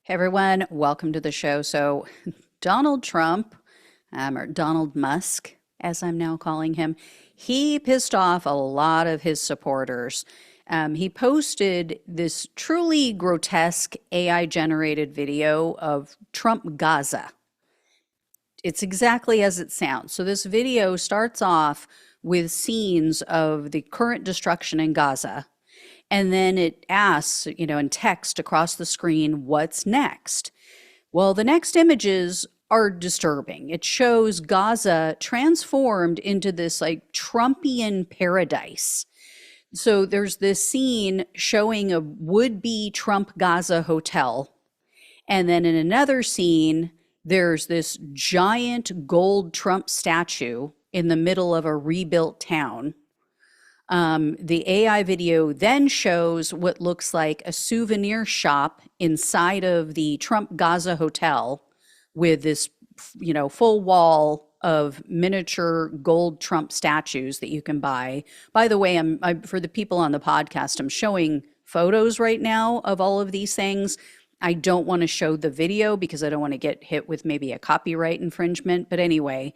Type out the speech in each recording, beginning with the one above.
Hey everyone, welcome to the show. So, Donald Trump, or Donald Musk, as I'm now calling him, he pissed off a lot of his supporters. He posted this truly grotesque AI generated video of Trump Gaza. It's exactly as it sounds. So, this video starts off with scenes of the current destruction in Gaza. And then it asks, in text across the screen, what's next? Well, the next images are disturbing. It shows Gaza transformed into this like Trumpian paradise. So there's this scene showing a would-be Trump Gaza hotel. And then in another scene, there's this giant gold Trump statue in the middle of a rebuilt town. The AI video then shows what looks like a souvenir shop inside of the Trump Gaza hotel with this, full wall of miniature gold Trump statues that you can buy. By the way, for the people on the podcast, I'm showing photos right now of all of these things. I don't want to show the video because I don't want to get hit with maybe a copyright infringement. But anyway,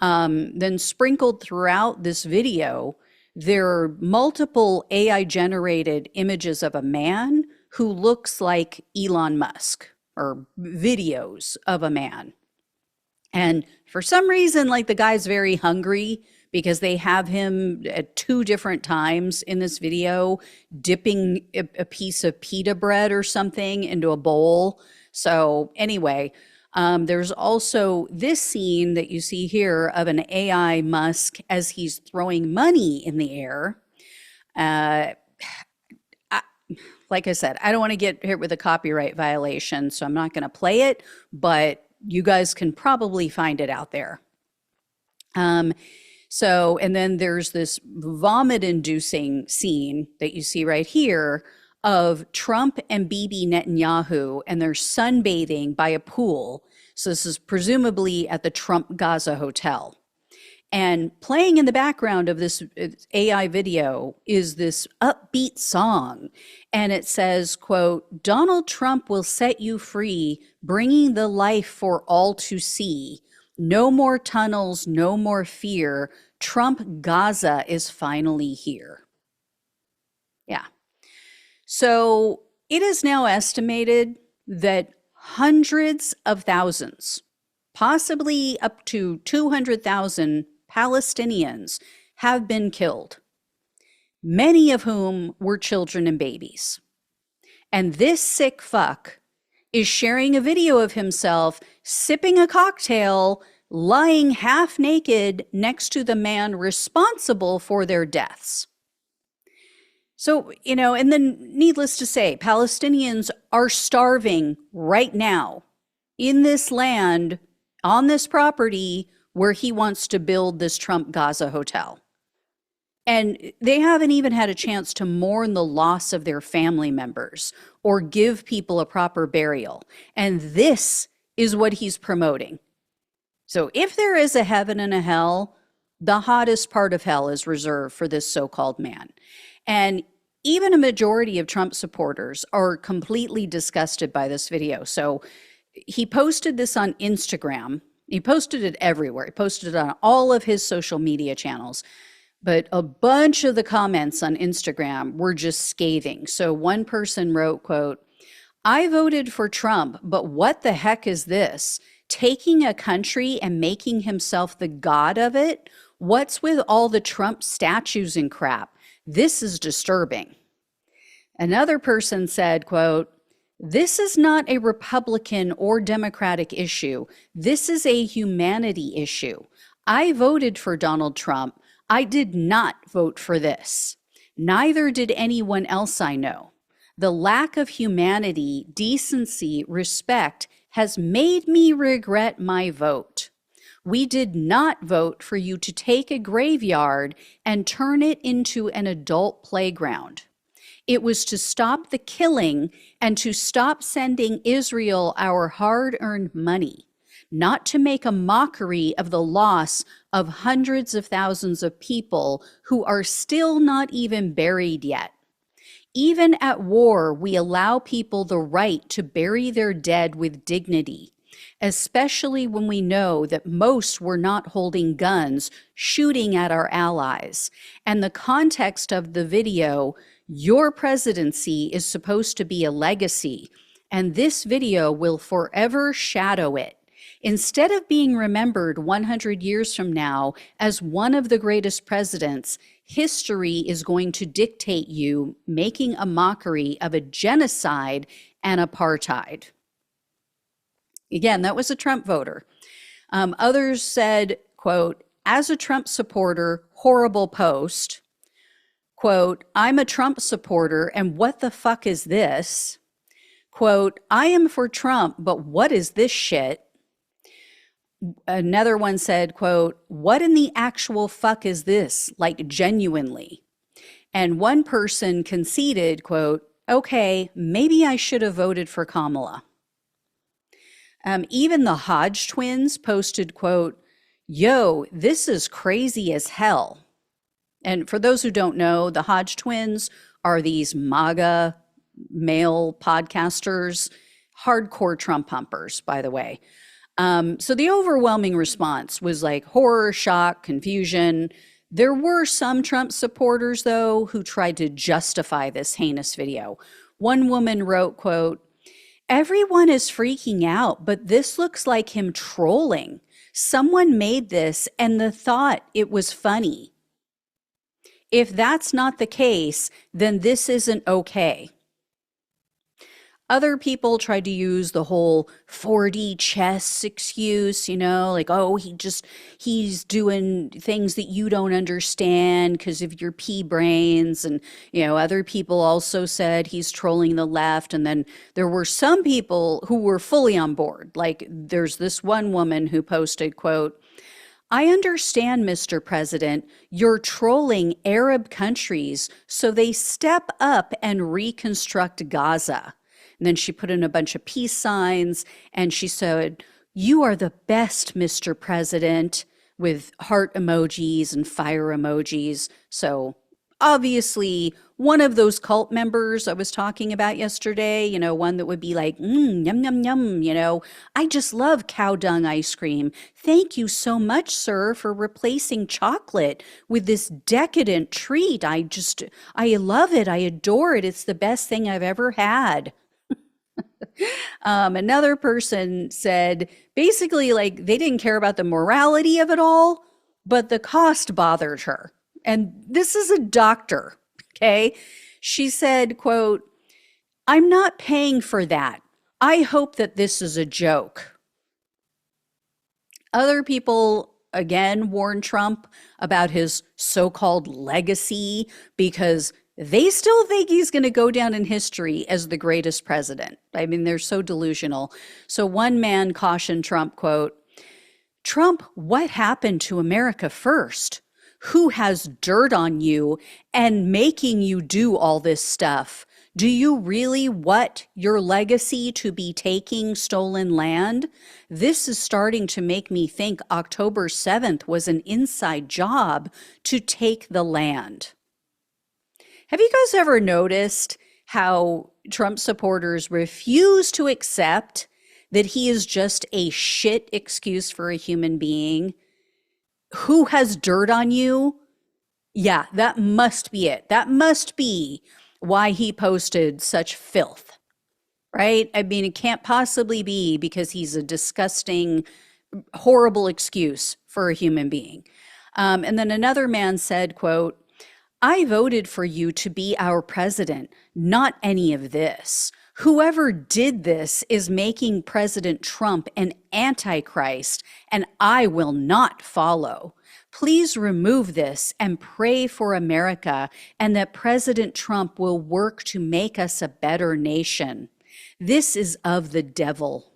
then sprinkled throughout this video, there are multiple AI generated images of a man who looks like Elon Musk, or videos of a man. And for some reason, like, the guy's very hungry because they have him at two different times in this video dipping a piece of pita bread or something into a bowl. So anyway, there's also this scene that you see here of an AI Musk as he's throwing money in the air. Like I said, I don't want to get hit with a copyright violation, so I'm not going to play it, but you guys can probably find it out there. And then there's this vomit-inducing scene that you see right here of Trump and Bibi Netanyahu, and they're sunbathing by a pool. So this is presumably at the Trump Gaza hotel. And playing in the background of this AI video is this upbeat song. And it says, quote, "Donald Trump will set you free, bringing the life for all to see. No more tunnels, no more fear. Trump Gaza is finally here." Yeah. So it is now estimated that hundreds of thousands, possibly up to 200,000 Palestinians have been killed, many of whom were children and babies. And this sick fuck is sharing a video of himself sipping a cocktail, lying half naked next to the man responsible for their deaths. So, and then needless to say, Palestinians are starving right now in this land, on this property where he wants to build this Trump Gaza hotel. And they haven't even had a chance to mourn the loss of their family members or give people a proper burial. And this is what he's promoting. So if there is a heaven and a hell, the hottest part of hell is reserved for this so-called man. And even a majority of Trump supporters are completely disgusted by this video. So he posted this on Instagram. He posted it everywhere. He posted it on all of his social media channels. But a bunch of the comments on Instagram were just scathing. So one person wrote, quote, "I voted for Trump, but what the heck is this? Taking a country and making himself the god of it? What's with all the Trump statues and crap? This is disturbing." Another person said, quote, "This is not a Republican or Democratic issue. This is a humanity issue. I voted for Donald Trump. I did not vote for this. Neither did anyone else I know. The lack of humanity, decency, respect has made me regret my vote. We did not vote for you to take a graveyard and turn it into an adult playground. It was to stop the killing and to stop sending Israel our hard-earned money, not to make a mockery of the loss of hundreds of thousands of people who are still not even buried yet. Even at war, we allow people the right to bury their dead with dignity, especially when we know that most were not holding guns, shooting at our allies. And the context of the video, your presidency is supposed to be a legacy, and this video will forever shadow it. Instead of being remembered 100 years from now as one of the greatest presidents, history is going to dictate you making a mockery of a genocide and apartheid. Again, that was a Trump voter. Others said, quote, as a Trump supporter, horrible post. Quote, I'm a Trump supporter, and what the fuck is this? Quote, I am for Trump, but what is this shit? Another one said, quote, what in the actual fuck is this? Like, genuinely. And one person conceded, quote, okay, maybe I should have voted for Kamala. Even the Hodge twins posted, quote, yo, this is crazy as hell. And for those who don't know, the Hodge twins are these MAGA male podcasters, hardcore Trump humpers, by the way. So the overwhelming response was like horror, shock, confusion. There were some Trump supporters, though, who tried to justify this heinous video. One woman wrote, quote, everyone is freaking out, but this looks like him trolling. Someone made this and the thought it was funny. If that's not the case, then this isn't okay. Other people tried to use the whole 4D chess excuse, you know, like, oh, he's doing things that you don't understand because of your pea brains. And, you know, other people also said he's trolling the left. And then there were some people who were fully on board. Like, there's this one woman who posted, quote, I understand, Mr. President, you're trolling Arab countries so they step up and reconstruct Gaza. And then she put in a bunch of peace signs and she said, you are the best, Mr. President, with heart emojis and fire emojis. So obviously one of those cult members I was talking about yesterday, you know, one that would be like, yum, yum, yum, you know, I just love cow dung ice cream. Thank you so much, sir, for replacing chocolate with this decadent treat. I love it. I adore it. It's the best thing I've ever had. Another person said basically like they didn't care about the morality of it all, but the cost bothered her. And this is a doctor, okay? She said, quote, I'm not paying for that. I hope that this is a joke. Other people, again, warned Trump about his so-called legacy because they still think he's going to go down in history as the greatest president. I mean, they're so delusional. So one man cautioned Trump, quote, Trump, what happened to America first? Who has dirt on you and making you do all this stuff? Do you really want your legacy to be taking stolen land? This is starting to make me think October 7th was an inside job to take the land. Have you guys ever noticed how Trump supporters refuse to accept that he is just a shit excuse for a human being? Who has dirt on you? Yeah, that must be it. That must be why he posted such filth, right? I mean, it can't possibly be because he's a disgusting, horrible excuse for a human being. And then another man said, quote, I voted for you to be our president, not any of this. Whoever did this is making President Trump an antichrist, and I will not follow. Please remove this and pray for America and that President Trump will work to make us a better nation. This is of the devil.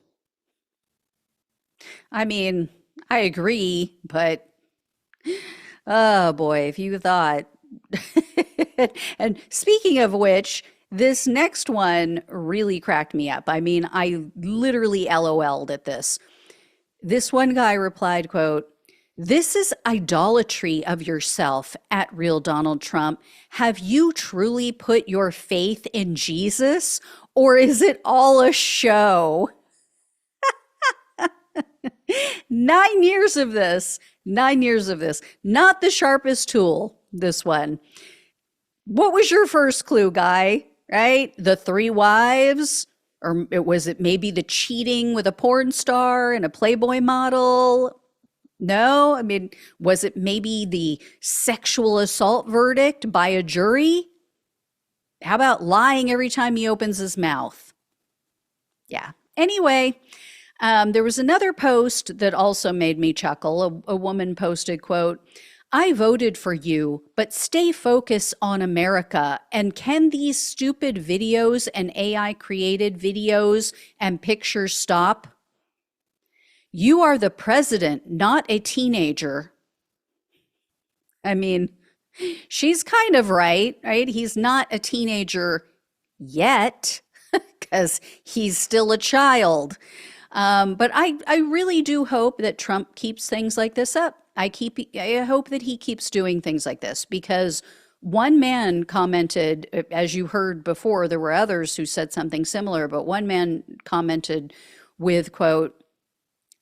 I mean, I agree, but oh boy, if you thought. And speaking of which, this next one really cracked me up. I mean, I literally LOL'd at this. This one guy replied, quote, This is idolatry of yourself at Real Donald Trump. Have you truly put your faith in Jesus, or is it all a show? 9 years of this, 9 years of this, not the sharpest tool, this one. What was your first clue, guy? Right? The three wives? Or was it maybe the cheating with a porn star and a Playboy model? No, I mean, was it maybe the sexual assault verdict by a jury? How about lying every time he opens his mouth? Yeah. Anyway, there was another post that also made me chuckle. A woman posted, quote, I voted for you, but stay focused on America. And can these stupid videos and AI created videos and pictures stop? You are the president, not a teenager. I mean, she's kind of right, right? He's not a teenager yet because he's still a child. But I really do hope that Trump keeps things like this up. I hope that he keeps doing things like this because one man commented, as you heard before, there were others who said something similar, but one man commented with, quote,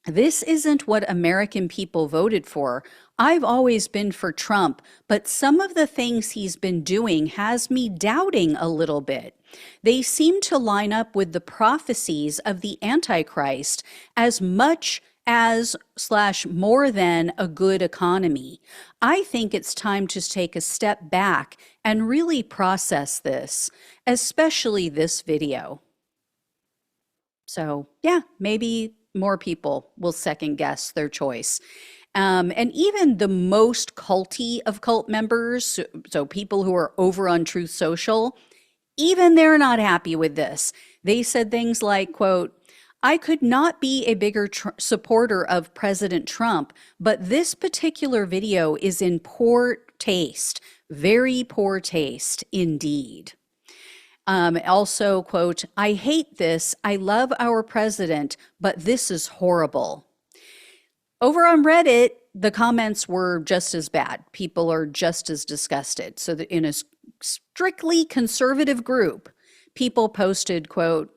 this isn't what American people voted for. I've always been for Trump, but some of the things he's been doing has me doubting a little bit. They seem to line up with the prophecies of the Antichrist as much as / more than a good economy. I think it's time to take a step back and really process this, especially this video. So yeah, maybe more people will second guess their choice. And even the most culty of cult members, so people who are over on Truth Social, even they're not happy with this. They said things like, quote, I could not be a bigger supporter of President Trump, but this particular video is in poor taste, very poor taste indeed. Also, quote, I hate this. I love our president, but this is horrible. Over on Reddit, the comments were just as bad. People are just as disgusted. So that in a strictly conservative group, people posted, quote,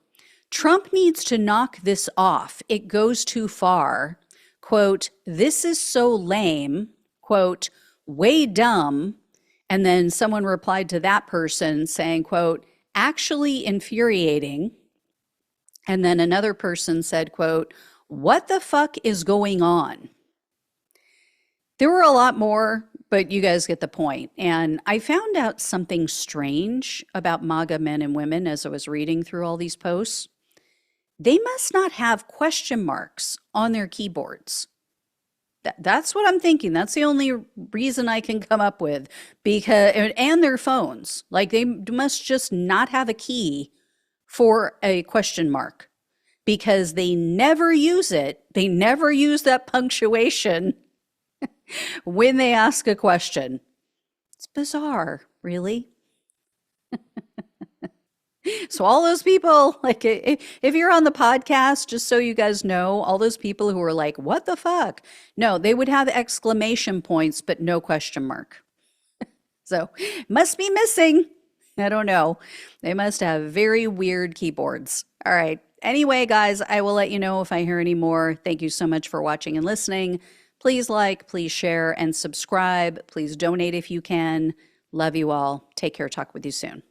Trump needs to knock this off. It goes too far. Quote, this is so lame. Quote, way dumb. And then someone replied to that person saying, quote, actually infuriating. And then another person said, quote, what the fuck is going on? There were a lot more, but you guys get the point. And I found out something strange about MAGA men and women as I was reading through all these posts. They must not have question marks on their keyboards. That's what I'm thinking. That's the only reason I can come up with, because and their phones. Like they must just not have a key for a question mark because they never use it. They never use that punctuation when they ask a question. It's bizarre, really. So all those people, like if you're on the podcast, just so you guys know, all those people who are like, what the fuck? No, they would have exclamation points, but no question mark. So must be missing. I don't know. They must have very weird keyboards. All right. Anyway, guys, I will let you know if I hear any more. Thank you so much for watching and listening. Please like, please share, and subscribe. Please donate if you can. Love you all. Take care. Talk with you soon.